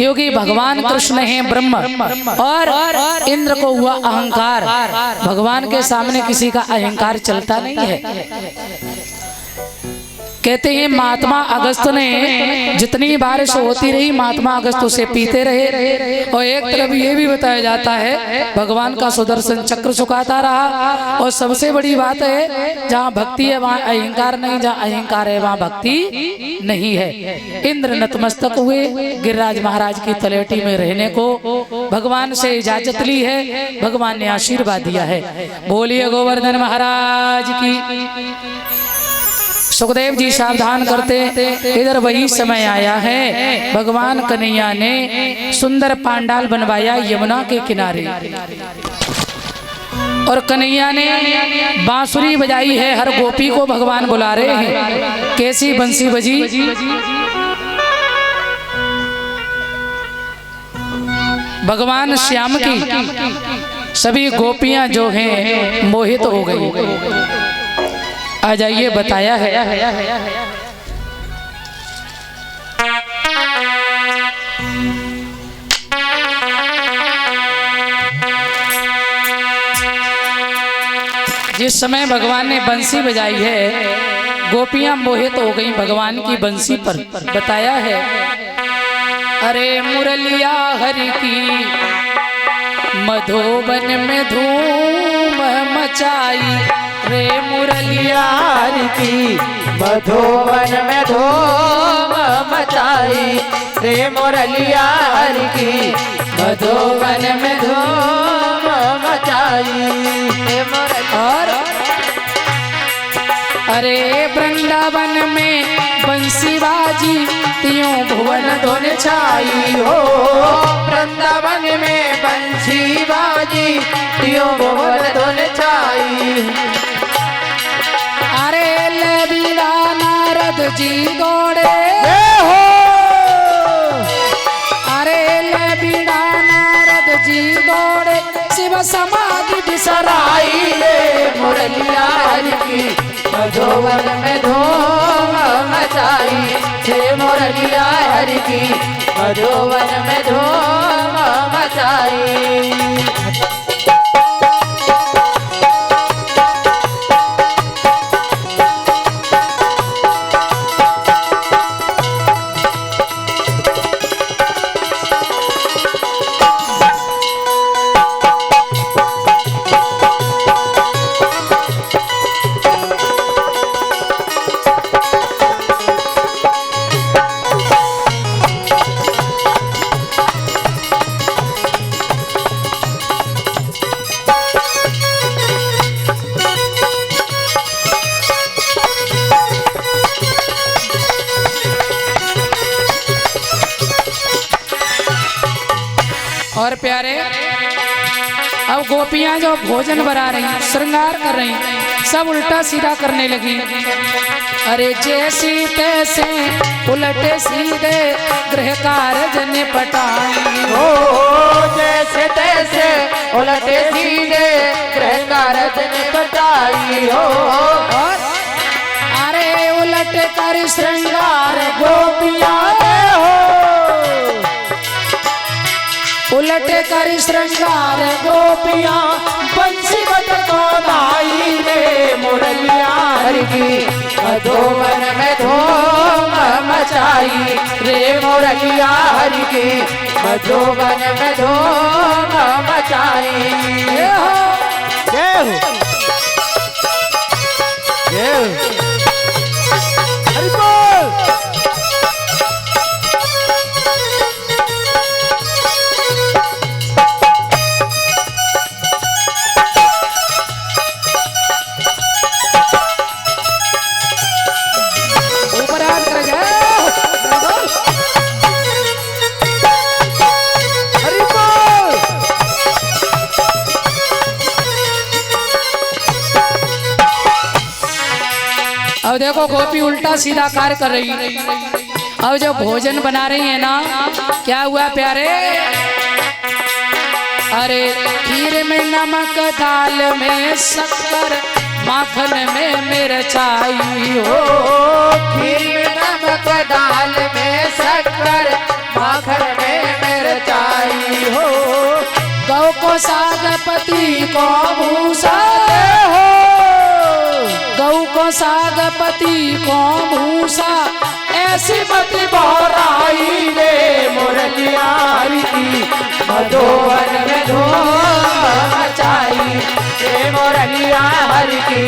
क्योंकि भगवान कृष्ण है ब्रह्म और इंद्र को हुआ अहंकार। भगवान के सामने किसी का अहंकार चलता नहीं है। कहते हैं महात्मा अगस्त ने जितनी बारिश होती रही महात्मा अगस्त उसे पीते रहे। और एक तरफ ये भी बताया जाता है भगवान का सुदर्शन चक्र सुखाता रहा। और सबसे बड़ी बात है जहाँ भक्ति है वहाँ अहंकार नहीं, जहाँ अहंकार है वहाँ भक्ति नहीं है। इंद्र नतमस्तक हुए गिरिराज महाराज की तलेटी में रहने को भगवान से इजाजत ली है। भगवान ने आशीर्वाद दिया है। बोलिए गोवर्धन महाराज की। सुखदेव जी सावधान करते इधर वही समय आया है भगवान कन्हैया ने सुंदर पांडाल बनवाया यमुना के किनारे। और कन्हैया ने बांसुरी बजाई है। हर गोपी को भगवान बुला रहे हैं। कैसी बंसी बजी, भगवान श्याम की सभी गोपियां जो हैं मोहित हो गई। आ जाइए बताया है। जिस समय भगवान ने बंसी बजाई है गोपियां मोहित हो गई भगवान की बंसी पर। बताया है अरे मुरलिया हरि की मधुबन में धूम मचाई रे मुरलिया हरि की मधुबन में धूम मचाई रे मुरलिया हरि की मधुबन में धूम मचाई रे मुरलिया। अरे वृंदावन में बंसी बाजी त्यों भुवन धुन छाई हो। वृंदावन में बंसी बाजी त्यों भुवन धुन छाई। अरे ले बीड़ा नारद जी दौड़े हो। अरे ले बीड़ा नारद जी दौड़े शिव समाधि बिसराई रे मुरलिया हरि की मधुबन में धूम मचाई रे मुरलिया हरि की मधुबन में धूम मचाई। और प्यारे अब गोपियां जो भोजन बना रही श्रृंगार कर रही सब उल्टा सीधा करने लगी। अरे जैसी तैसे उलटे सीधे गृह कार्य निपटाई हो। जैसे तैसे उलटे सीधे गृह कार्य निपटाई हो। अरे उलट कर श्रृंगार गोपियां हो। उलट कर श्रृंगार गोपियां बंसी बजतो दाई रे मुरलिया हरि की मधुबन में धूम मचाई रे मुरलिया हरि की मधुबन में धूम मचाई। जय हो जय हो हरि बोल। अब देखो गोपी उल्टा सीधा कार्य कर रही है। अब जो भोजन बना रही है ना क्या हुआ प्यारे। अरे खीर में नमक दाल में शक्कर माखन में मिर्चाई हो। खीर में नमक दाल में शक्कर माखन में रचाई हो। गौ को साग पति को भूसा हो गौ को साग पति को भूसा ऐसी मत बोराई रे मुरलियारी की मधुवन में धूम मचाई रे मुरलियारी की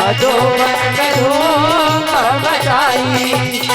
मधुवन में धूम मचाई।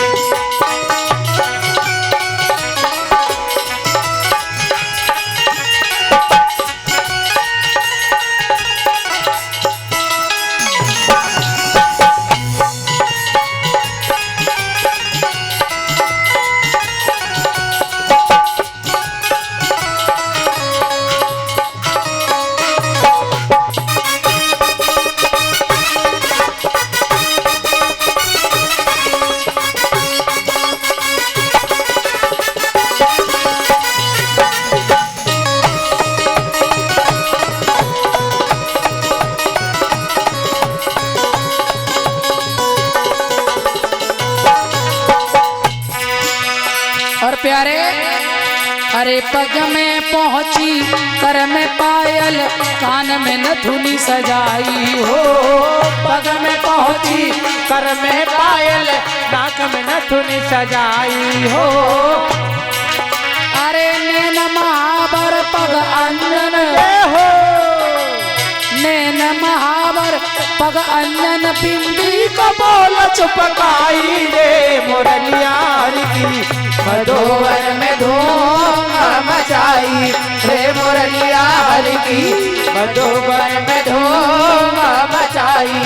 और प्यारे अरे पग में पहुंची कर में पायल कान में नथुनी सजाई हो। पग में पहुंची कर में पायल नाक में नथुनी सजाई हो। अरे नैन महावर पग अंजन हो नैन महावर पग अंजन बिंदी को बोल चुपकाई रे मुरलियारी की मधुवन में धूम मचाई रे मुरलियारी की मधुवन में धूम मचाई।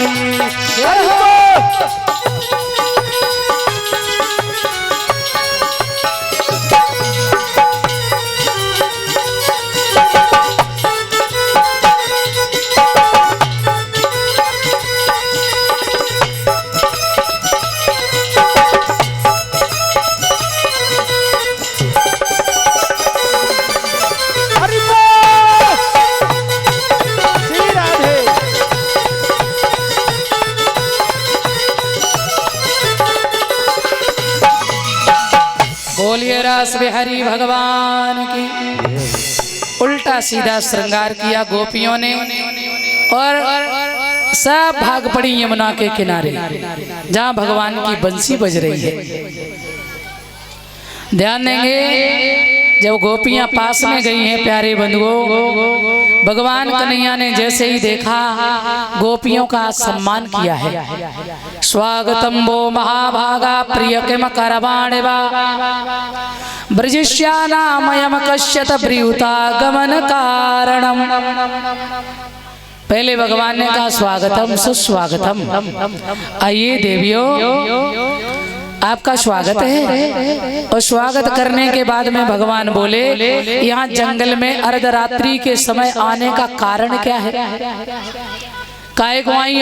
बोलिए रास बिहारी भगवान की। उल्टा सीधा श्रृंगार किया गोपियों ने और सब भाग पड़ी यमुना के किनारे जहाँ भगवान की बंसी बज रही है। ध्यान देंगे जब गोपियां पास में गई हैं प्यारे बंधुओं, भगवान कन्हैया ने जैसे ही देखा गोपियों का सम्मान किया है। स्वागतम वो महाभागा प्रिय किम करवाणे वा ब्रजिष्यानामयम कश्यत ब्रियुता गमन कारणम। पहले भगवान ने कहा स्वागतम सुस्वागतम। आइए देवियों आपका स्वागत है। और स्वागत करने के बाद में भगवान बोले यहाँ जंगल में अर्धरात्रि के समय आने का कारण क्या है? काहे को आई?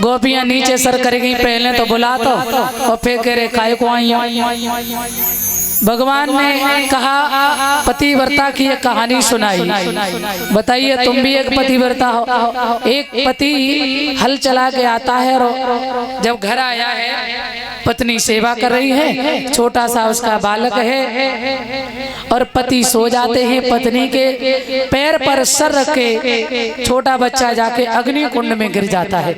गोपियां नीचे सर कर गई, पहले तो बुला तो और फिर कह रहे काहे को आई। भगवान ने कहा पतिव्रता की एक कहानी सुनाई। बताइए तुम भी एक पतिव्रता हो। एक पति हल चला के आता है और जब घर आया है पत्नी सेवा कर रही है, छोटा सा उसका बालक है और पति सो जाते हैं। पत्नी के पैर पर सर रख के छोटा बच्चा जाके अग्नि कुंड में गिर जाता है।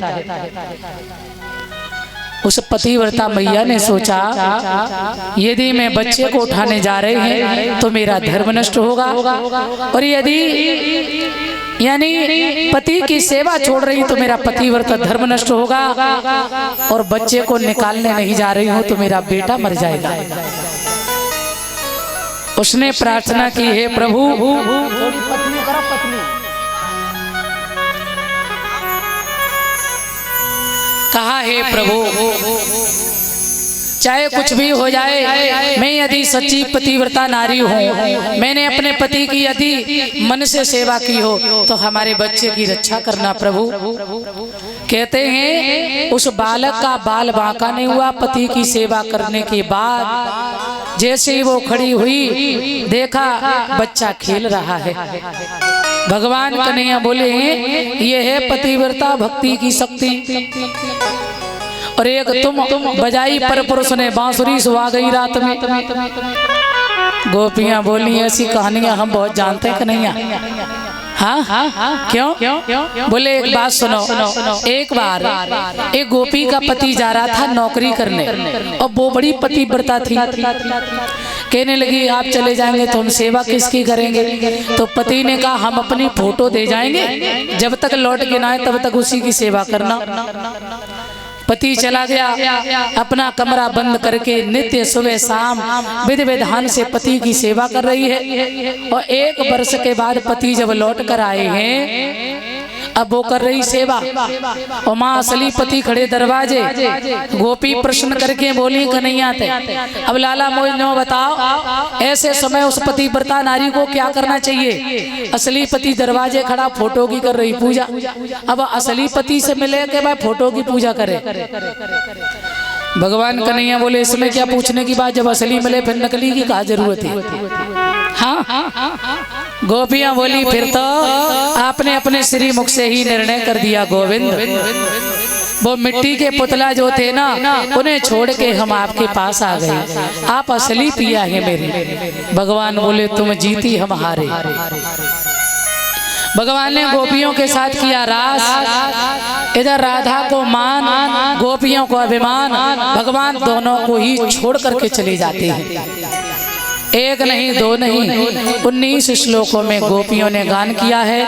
उस पतिव्रता मैया ने सोचा यदि मैं बच्चे को उठाने जा रहे हैं तो मेरा धर्म नष्ट होगा, और यदि यानी पति की सेवा छोड़ रही तो मेरा पतिव्रता धर्म नष्ट होगा, और बच्चे को निकालने नहीं जा रही हूं तो मेरा बेटा मर जाएगा। उसने प्रार्थना की हे प्रभु कहा हे प्रभु चाहे कुछ भी हो जाए, मैं यदि सच्ची पतिव्रता नारी हूँ, मैंने अपने पति की यदि मन से सेवा की हो तो हमारे बच्चे की रक्षा करना प्रभु। कहते हैं उस बालक का बाल बांका नहीं हुआ। पति की सेवा करने के बाद जैसे ही वो खड़ी हुई देखा बच्चा खेल रहा है। भगवान कन्हैया बोले ये है पतिव्रता भक्ति की शक्ति। और एक तुम बजाई पर पुरुष ने बांसुरी सुहा गई रात में। गोपियां बोली ऐसी कहानियां हम बहुत जानते हैं कन्हैया। हाँ क्यों? बोले एक बात सुनो। एक बार एक गोपी का पति जा रहा था नौकरी करने और वो बड़ी पतिव्रता थी। कहने लगी आप चले जाएंगे तो हम सेवा किसकी करेंगे? तो पति ने कहा हम अपनी फोटो दे जाएंगे, जब तक लौट के ना आए तब तक उसी की सेवा करना। पति चला गया, अपना कमरा बंद करके नित्य सुबह शाम विधि विधान से पति की सेवा कर रही है। और एक वर्ष के बाद पति जब लौट कर आए हैं, अब वो कर रही सेवा और माँ असली पति खड़े दरवाजे। गोपी प्रश्न करके बोली कन्हैया थे अब लाला मुझे बताओ ऐसे समय उस पतिव्रता नारी को क्या करना चाहिए? असली पति दरवाजे खड़ा फोटो की कर रही पूजा। अब असली पति से मिले के बाद फोटो की पूजा करे। भगवान कन्हैया बोले इसमें क्या पूछने की बात, जब असली मिले फिर नकली की क्या जरूरत है? हाँ गोपियां बोली फिर तो आपने अपने श्री मुख से ही निर्णय कर दिया गोविंद। वो मिट्टी के पुतला जो थे ना उन्हें छोड़ के हम आपके पास आ गए, आप असली पिया है मेरी। भगवान बोले तुम जीती हम हारे। भगवान ने गोपियों के साथ किया रास, इधर राधा को मान गोपियों को अभिमान। भगवान दोनों को ही छोड़ करके चले जाते हैं। एक नहीं दो नहीं 19 श्लोकों में गोपियों ने गान किया है।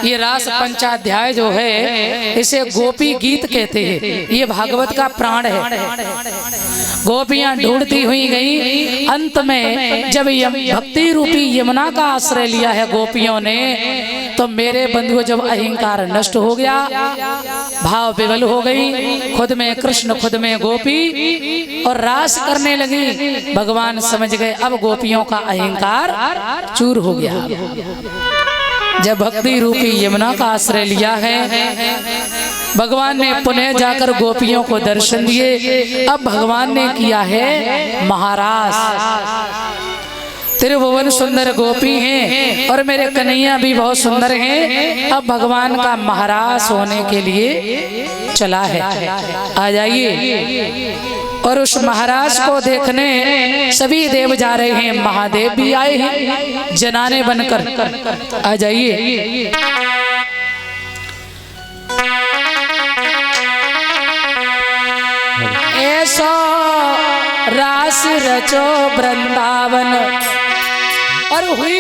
ये रास पंचाध्याय जो है इसे गोपी गीत कहते हैं। ये भागवत का प्राण है। गोपियां ढूंढती हुई गई, अंत में जब भक्ति रूपी यमुना का आश्रय लिया है गोपियों ने, तो मेरे बंधुओं जब अहंकार नष्ट हो गया, भाव विवल हो गई, खुद में कृष्ण खुद में गोपी और रास करने लगी। भगवान समझ गए अब गोपियों का अहंकार चूर हो गया। जब भक्ति रूपी यमुना का आश्रय लिया है, भगवान ने पुनः जाकर गोपियों को दर्शन दिए। अब भगवान ने किया है महारास। त्रिभुवन सुंदर गोपी हैं और मेरे कन्हैया भी बहुत सुंदर हैं। अब भगवान का महारास होने के लिए चला है। आ जाइए। और उस महाराज को देखने सभी देव जा रहे हैं, महादेव भी आए हैं जनाने बनकर। आ जाइए। ऐसो रास रचो वृंदावन और हुई